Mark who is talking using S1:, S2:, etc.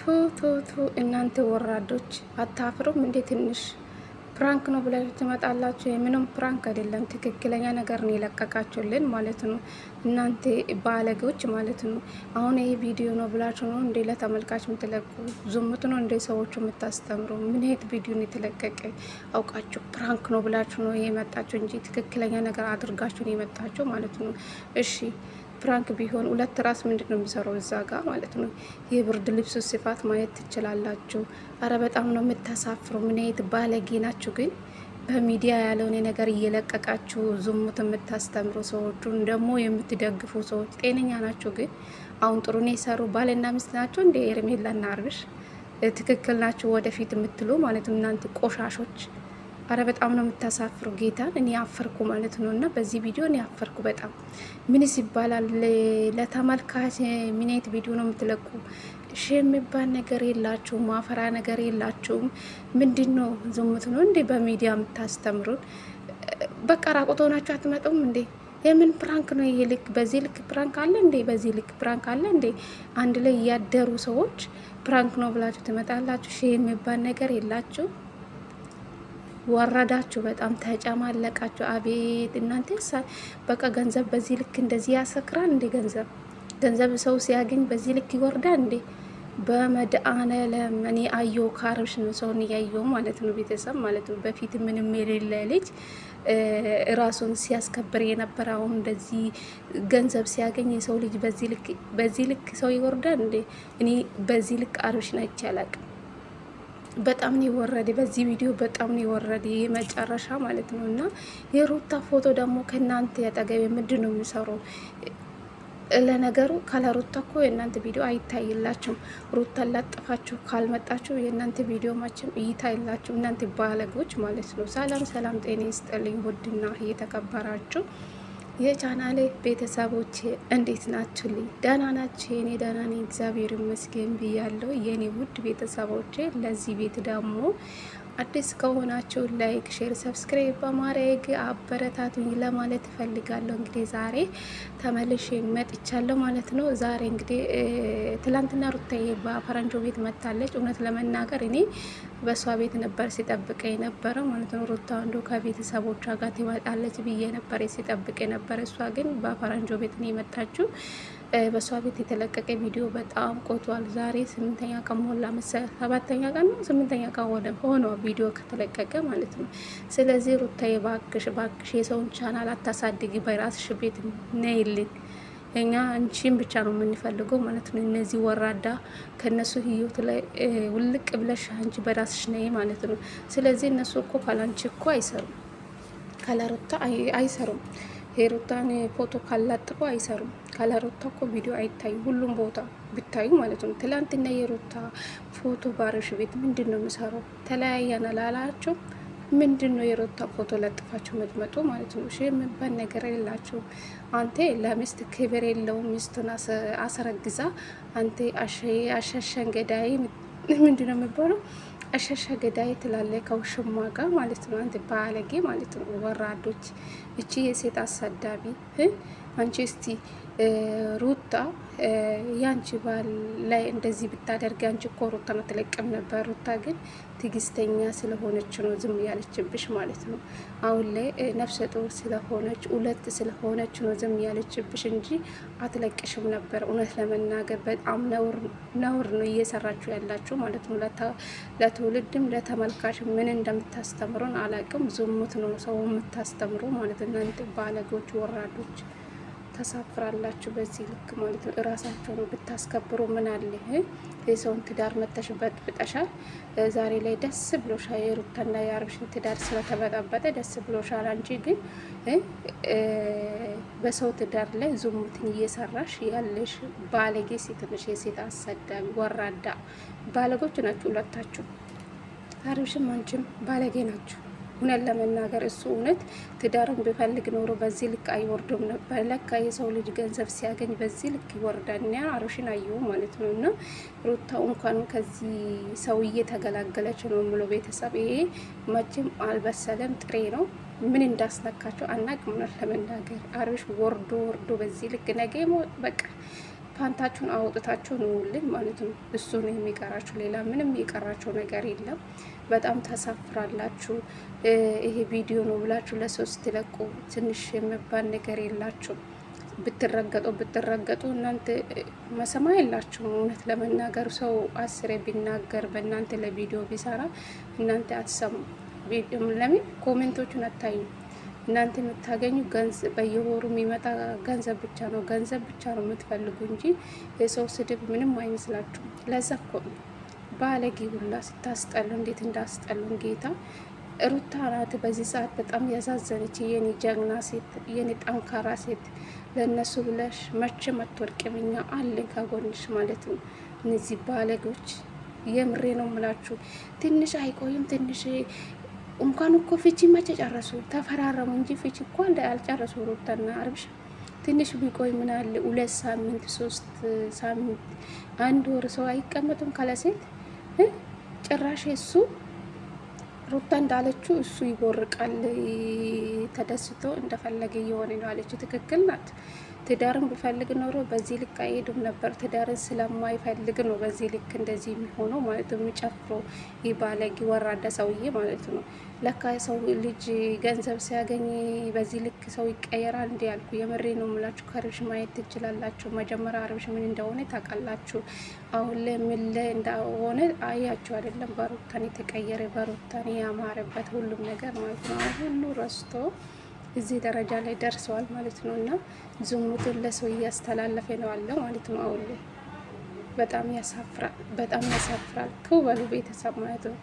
S1: ቱ ቱ ቱ እናንተ ወራዶች አታፍሩም እንዴ? ትንሽ ፕራንክ ነው ብላችሁ ትመጣላችሁ። የምንም ፕራንክ አይደለም፣ ትክክለኛ ነገር ነው የለቀቃችሁልን ማለት ነው። እናንተ ባለጌዎች ማለት ነው። አሁን ይሄ ቪዲዮ ነው ብላችሁ ነው እንዴ ለተመልካች የምትለቁ? ዝሙት ነው እንዴ ሰዎቹ የምታስተምሩ? ምን አይነት ቪዲዮ ነው የተለቀቀ? አውቃችሁ ፕራንክ ነው ብላችሁ ነው የመጣችሁ እንጂ ትክክለኛ ነገር አድርጋችሁ ነው የመጣችሁ ማለት ነው። እሺ ፕራንክ ቢሆን ሁለት ራስ ምንድን ነው የሚሰራው እዛ ጋር ማለት ነው። የብርድ ልብሱ ስፋት ማየት ትችላላችሁ። አረ በጣም ነው የምታሳፍሩ። ምን አይነት ባለጌ ናችሁ ግን በሚዲያ ያለውን ነገር እየለቀቃችሁ ዝሙት የምታስተምሩ ሰዎቹን ደግሞ የምትደግፉ ሰዎች ጤነኛ ናቸው? ግን አሁን ጥሩ ነው የሰሩ ባልና ሚስት ናቸው እንደ ሄርሜላና አብርሽ ትክክል ናቸው ወደፊት የምትሉ ማለት ነው እናንተ ቆሻሾች። አረ በጣም ነው የምታሳፍሩ። ጌታን እኔ አፈርኩ ማለት ነው። እና በዚህ ቪዲዮ እኔ አፈርኩ በጣም። ምንስ ይባላል ለተመልካች ምን አይነት ቪዲዮ ነው የምትለቁ? እሺ የሚባል ነገር የላችሁም፣ ማፈራ ነገር የላችሁም። ምንድን ነው ዝሙት ነው እንዴ በሚዲያ የምታስተምሩን? በቃ ራቁት ሆናችሁ አትመጡም እንዴ? የምን ፕራንክ ነው ይሄ? ልክ በዚህ ልክ ፕራንክ አለ እንዴ? በዚህ ልክ ፕራንክ አለ እንዴ? አንድ ላይ እያደሩ ሰዎች ፕራንክ ነው ብላችሁ ትመጣላችሁ። እሺ የሚባል ነገር የላችሁ። ወረዳችሁ፣ በጣም ተጨማለቃችሁ። አቤት እናንተ በቃ ገንዘብ በዚህ ልክ እንደዚህ ያሰክራል እንዴ? ገንዘብ ሰው ሲያገኝ በዚህ ልክ ይወርዳል እንዴ? በመድኃኒዓለም እኔ አየሁ ካርብሽ ነው ሰውን እያየሁ ማለት ነው። ቤተሰብ ማለት ነው። በፊት ምንም የሌለ ልጅ ራሱን ሲያስከብር የነበረ አሁን እንደዚህ ገንዘብ ሲያገኝ የሰው ልጅ በዚህ ልክ ሰው ይወርዳል እንዴ? እኔ በዚህ ልክ አርብሽ ናቸው ያላቅ በጣም ነው የወረደ። በዚህ ቪዲዮ በጣም ነው የወረደ የመጨረሻ ማለት ነው። እና የሩታ ፎቶ ደግሞ ከእናንተ ያጠገብ ምንድን ነው የሚሰራው? ለነገሩ ካለ ሩታ እኮ የእናንተ ቪዲዮ አይታይላችሁም። ሩታ ላጥፋችሁ ካልመጣችሁ የእናንተ ቪዲዮ ማችም እይታ የላችሁ እናንተ ባለጎች ማለት ነው። ሰላም ሰላም፣ ጤና ይስጥልኝ ውድና እየተከበራችሁ የቻናሌ ቤተሰቦች እንዴት ናችሁልኝ? ደህና ናችሁ? የኔ ደህና ነኝ እግዚአብሔር ይመስገን ብያለሁ። የኔ ውድ ቤተሰቦች ለዚህ ቤት ደግሞ አዲስ ከሆናችሁ ላይክ፣ ሼር፣ ሰብስክራይብ በማድረግ አበረታቱኝ ለማለት እፈልጋለሁ። እንግዲህ ዛሬ ተመልሼ መጥቻለሁ ማለት ነው። ዛሬ እንግዲህ ትላንትና ሩታዬ በፈረንጆ ቤት መታለች። እውነት ለመናገር እኔ በእሷ ቤት ነበር ሲጠብቀ የነበረ ማለት ነው። ሩታ አንዱ ከቤተሰቦቿ ጋር ትወጣለች ብዬ ነበር ሲጠብቅ የነበረ። እሷ ግን በፈረንጆ ቤት ነው የመጣችው። በእሷ ቤት የተለቀቀ ቪዲዮ በጣም ቆቷል። ዛሬ 8ኛ ቀን ሞላ መሰለኝ፣ 7ኛ ቀን ነው 8ኛ ቀን ሆኖ ቪዲዮ ከተለቀቀ ማለት ነው። ስለዚህ ሩታዬ ባክሽ የሰውን ቻናል አታሳድጊ፣ በራስሽ ቤት ነይልን። እኛ አንቺን ብቻ ነው የምንፈልገው ማለት ነው። እነዚህ ወራዳ ከነሱ ህይወት ላይ ውልቅ ብለሽ አንቺ በራስሽ ነይ ማለት ነው። ስለዚህ እነሱ እኮ ካላንቺ እኮ አይሰሩም፣ ካላሩታ አይሰሩም። የሩታን ፎቶ ካላጥፎ አይሰሩም። ካላሩታ እኮ ቪዲዮ አይታዩ ሁሉም ቦታ ብታዩ ማለት ነው። ትላንትና የሩታ ፎቶ ባርሽ ቤት ምንድን ነው የምሰራው? ተለያየን አላላቸው? ምንድን ነው የሩታ ፎቶ ለጥፋችሁ መጥመጡ ማለት ነው? እሺ የሚባል ነገር የላችሁም። አንተ ለሚስት ክብር የለውም። ሚስቱን አስረግዛ አንተ አሸሸን ገዳይ ምንድን ነው የሚባለው? አሸሻ ገዳይ ትላለ ከውሽማ ጋር ማለት ነው። አንተ ባለጌ ማለት ነው። ወራዶች፣ እቺ የሴት አሳዳቢ አንቺ እስቲ ሩታ ያንቺ ባል ላይ እንደዚህ ብታደርግ አንቺ እኮ ሩታ ነው ትለቅም ነበር። ሩታ ግን ትግስተኛ ስለሆነች ነው ዝም ያለችብሽ ማለት ነው። አሁን ላይ ነፍሰ ጡር ስለሆነች ሁለት ስለሆነች ነው ዝም ያለችብሽ እንጂ አትለቅሽም ነበር። እውነት ለመናገር በጣም ነውር ነው እየሰራችሁ ያላችሁ ማለት ነው። ለትውልድም ለተመልካች ምን እንደምታስተምሩን አላቅም። ዝሙት ነው ሰው የምታስተምሩ ማለት ነው። እናንተ ባለጎች ወራዶች ተሳፍራላችሁ በዚህ ልክ ማለት ነው። እራሳቸው ነው ብታስከብሩ ምን አለ? የሰውን ትዳር መተሽበት ብጠሻል። ዛሬ ላይ ደስ ብሎሻል። የሩታና የአብርሽን ትዳር ስለተበጣበጠ ደስ ብሎሻል። አንቺ ግን በሰው ትዳር ላይ ዝሙትን እየሰራሽ ያለሽ ባለጌ ሴት ነሽ። የሴት አሰዳቢ ወራዳ ባለጎች ናችሁ ሁለታችሁ። አብርሽም አንቺም ባለጌ ናችሁ። እውነት ለመናገር እሱ እውነት ትዳርን ቢፈልግ ኖሮ በዚህ ልክ አይወርዱም ነበር። ለካ የሰው ልጅ ገንዘብ ሲያገኝ በዚህ ልክ ይወርዳል። ያ አብርሽን አየሁ ማለት ነው። እና ሩታው እንኳን ከዚህ ሰውዬ ተገላገለች ነው የምለው። ቤተሰብ ይሄ መቼም አልበሰለም፣ ጥሬ ነው። ምን እንዳስነካቸው አናውቅም። እውነት ለመናገር አብርሽ ወርዶ በዚህ ልክ ነገ በቃ ፓንታችሁን አውጥታችሁ ነውልን ማለት ነው። እሱ ነው የሚቀራችሁ፣ ሌላ ምንም የቀራቸው ነገር የለም። በጣም ተሳፍራላችሁ። ይሄ ቪዲዮ ነው ብላችሁ ለሶስት ለቁ ትንሽ የሚባል ነገር የላችሁ። ብትረገጡ እናንተ መሰማ የላችሁ። እውነት ለመናገር ሰው አስሬ ቢናገር በእናንተ ለቪዲዮ ቢሰራ እናንተ አትሰሙ። ለምን ኮሜንቶቹን አታዩ? እናንተ የምታገኙ በየወሩ የሚመጣ ገንዘብ ብቻ ነው። ገንዘብ ብቻ ነው የምትፈልጉ እንጂ የሰው ስድብ ምንም አይመስላችሁ። ለዛ እኮ ባለጌ ሁላ ስታስጠሉ እንዴት እንዳስጠሉን ጌታ። ሩታ ናት በዚህ ሰዓት በጣም ያሳዘነች የኔ ጀግና ሴት፣ የኔ ጠንካራ ሴት። ለእነሱ ብለሽ መቼም አትወድቂም፣ እኛ አለን ከጎንሽ ማለት ነው። እነዚህ ባለጌዎች የምሬ ነው ምላችሁ። ትንሽ አይቆይም ትንሽ እንኳን እኮ ፍቺ መቼ ጨረሱ? ተፈራረሙ እንጂ ፍቺ እኮ አልጨረሱ። ሩታና አብርሽ ትንሽ ቢቆይ ምን አለ? 2 ሳምንት 3 ሳምንት 1 ወር ሰው አይቀመጡም ካለ ሴት ጭራሽ እሱ ሩታ እንዳለችው እሱ ይቦርቃል ተደስቶ እንደፈለገ እየሆነ ነው አለችው። ትክክል ናት። ትዳርን ቢፈልግ ኖሮ በዚህ ልክ አይሄድም ነበር። ትዳርን ስለማይፈልግ ነው በዚህ ልክ እንደዚህ የሚሆነው ማለት ነው። የሚጨፍረው ይባለጊ ወራዳ ሰውዬ ማለት ነው። ለካ ሰው ልጅ ገንዘብ ሲያገኝ በዚህ ልክ ሰው ይቀየራል እንዲ ያልኩ የምሬ ነው የምላችሁ። ከአብርሽ ማየት ትችላላችሁ። መጀመሪያ አብርሽ ምን እንደሆነ ታውቃላችሁ። አሁን ላይ ምን ላይ እንደሆነ አያችሁ አይደለም? በሩታን የተቀየረ በሩታን ያማረበት ሁሉም ነገር ማለት ነው። ሁሉ ረስቶ እዚህ ደረጃ ላይ ደርሰዋል ማለት ነው። እና ዝሙቱን ለሰው እያስተላለፈ ነው አለ ማለት ነው። አሁን ላይ በጣም ያሳፍራል፣ በጣም ያሳፍራል። ክው በሉ ቤተሰብ ማለት ነው።